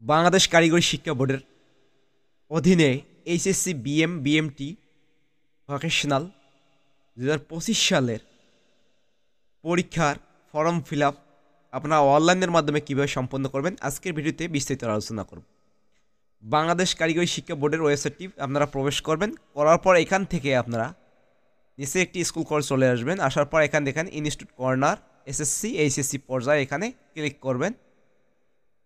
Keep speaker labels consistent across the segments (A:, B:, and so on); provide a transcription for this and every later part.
A: বাংলাদেশ কারিগরি শিক্ষা বোর্ডের অধীনে এইচএসসি বিএম বিএমটি ভোকেশনাল 2025 সালের পরীক্ষার ফর্ম ফিল আপ আপনারা অনলাইনের মাধ্যমে কীভাবে সম্পন্ন করবেন আজকের ভিডিওতে বিস্তারিত আলোচনা করব। বাংলাদেশ কারিগরি শিক্ষা বোর্ডের ওয়েবসাইটটি আপনারা প্রবেশ করবেন, করার পর এখান থেকে আপনারা নিচে একটি স্কুল করে চলে আসবেন। আসার পর এখানে দেখেন ইনস্টিটিউট কর্নার এসএসসি এইচএসসি পর্যায়ে এখানে ক্লিক করবেন।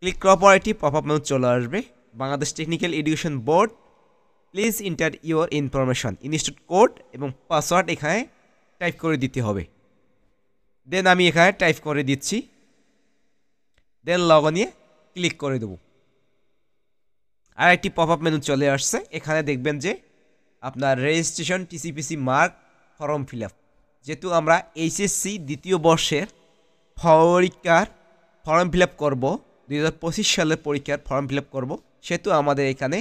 A: ক্লিক করার পর এটি পপ আপ মেনু চলে আসবে। Bangladesh technical education board, please inter your information, institute code এবং পাসওয়ার্ড এখানে টাইপ করে দিতে হবে। দেন আমি এখানে টাইপ করে দিচ্ছি, দেন লগ ইনে ক্লিক করে দেবো। আর একটি পপ আপ মেনু চলে আসছে। এখানে দেখবেন যে আপনার registration TCPC mark form fill up, যেহেতু আমরা এইচএসসি দ্বিতীয় বর্ষের পরীক্ষার ফর্ম ফিল আপ করবো, 2025 সালের পরীক্ষার ফর্ম ফিল আপ করবো, সেহেতু আমাদের এখানে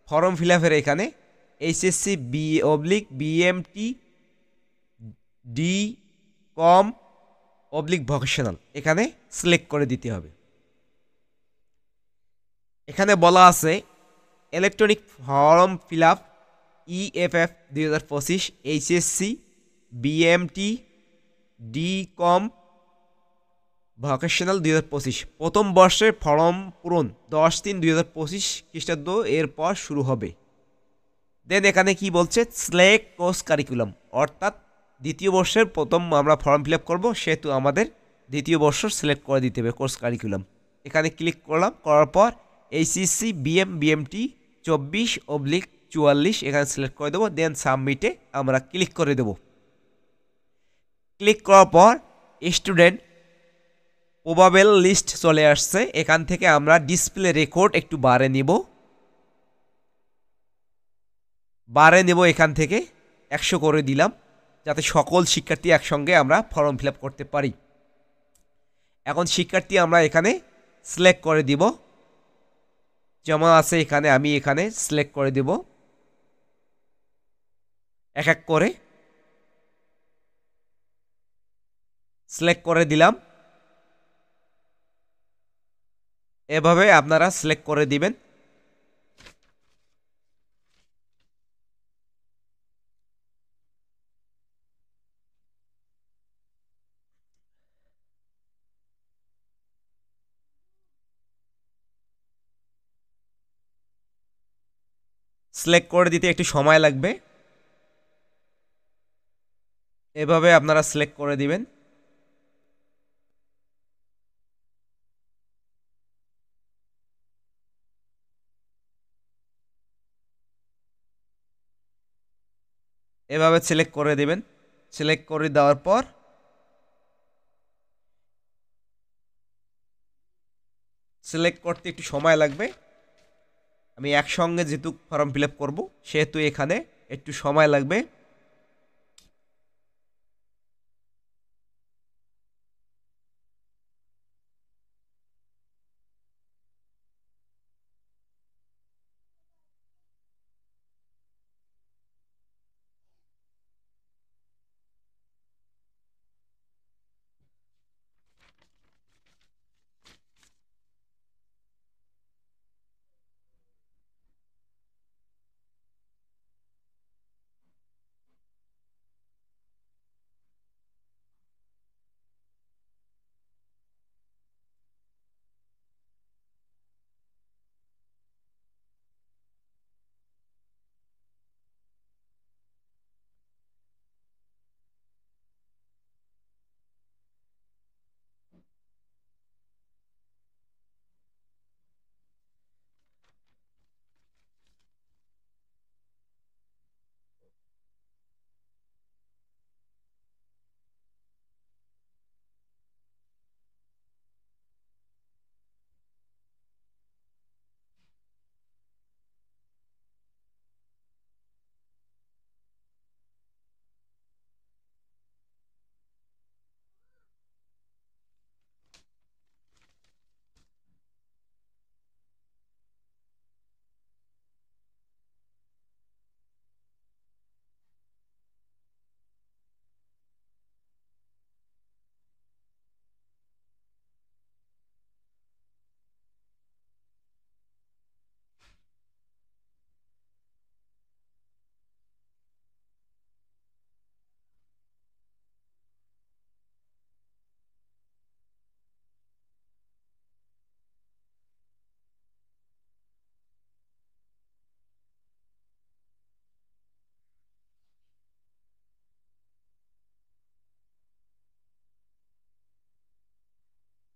A: ফর্ম ফিল আপের এখানে HSC BMT D com vocational এখানে সিলেক্ট করে দিতে হবে। এখানে বলা আছে electronic form fill up EFF 2025 HSC BMT D com vocational 2025 প্রথম বর্ষের ফর্ম পূরণ 10/3/2025 খ্রিস্টাব্দ এরপর শুরু হবে। দেন এখানে কি বলছে, সিলেক্ট কোর্স কারিকুলাম, অর্থাৎ দ্বিতীয় বর্ষের প্রথম আমরা ফর্ম ফিল আপ করবো, সেহেতু আমাদের দ্বিতীয় বর্ষ সিলেক্ট করে দিতে হবে কোর্স কারিকুলাম। এখানে ক্লিক করলাম, করার পর এইচএসসি বিএমটি 24/44 এখানে সিলেক্ট করে দেবো। দেন সাবমিটে আমরা ক্লিক করে দেবো। ক্লিক করার পর স্টুডেন্ট প্রবাবেল লিস্ট চলে আসছে। এখান থেকে আমরা ডিসপ্লে রেকর্ড একটু বাড়ে নেব, এখান থেকে 100 করে দিলাম, যাতে সকল শিক্ষার্থী একসঙ্গে আমরা ফর্ম ফিল আপ করতে পারি। এখন শিক্ষার্থী আমরা এখানে সিলেক্ট করে দিব, যেমন আছে এখানে আমি এখানে সিলেক্ট করে দেব এক এক করে। সিলেক্ট করে দিলাম, এভাবে আপনারা সিলেক্ট করে দিবেন। সিলেক্ট করে দিতে একটু সময় লাগবে, এভাবে আপনারা সিলেক্ট করে দিবেন। এভাবে সিলেক্ট করে দিবেন। সিলেক্ট করে দেওয়ার পর সিলেক্ট করতে একটু সময় লাগবে। আমি একসঙ্গে যেহেতু ফর্ম ফিল আপ করবো, সেহেতু এখানে একটু সময় লাগবে।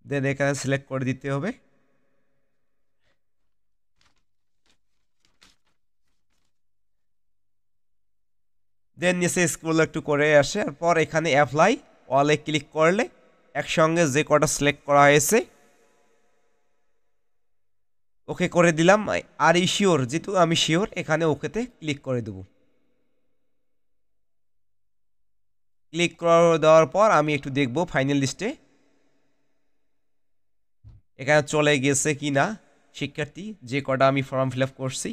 A: দেন এখানে সিলেক্ট করে দিতে হবে। দেন নিচে স্ক্রল একটু করে আসে, পর এখানে অ্যাপ্লাই অলে ক্লিক করলে একসঙ্গে যে কটা সিলেক্ট করা হয়েছে ওকে করে দিলাম। আর শিওর, যেহেতু আমি শিওর, এখানে ওকেতে ক্লিক করে দেব। ক্লিক করে দেওয়ার পর আমি একটু দেখব ফাইনাল লিস্টে এখানে চলে গেছে কি না শিক্ষার্থী যে কটা আমি ফর্ম ফিল আপ করছি।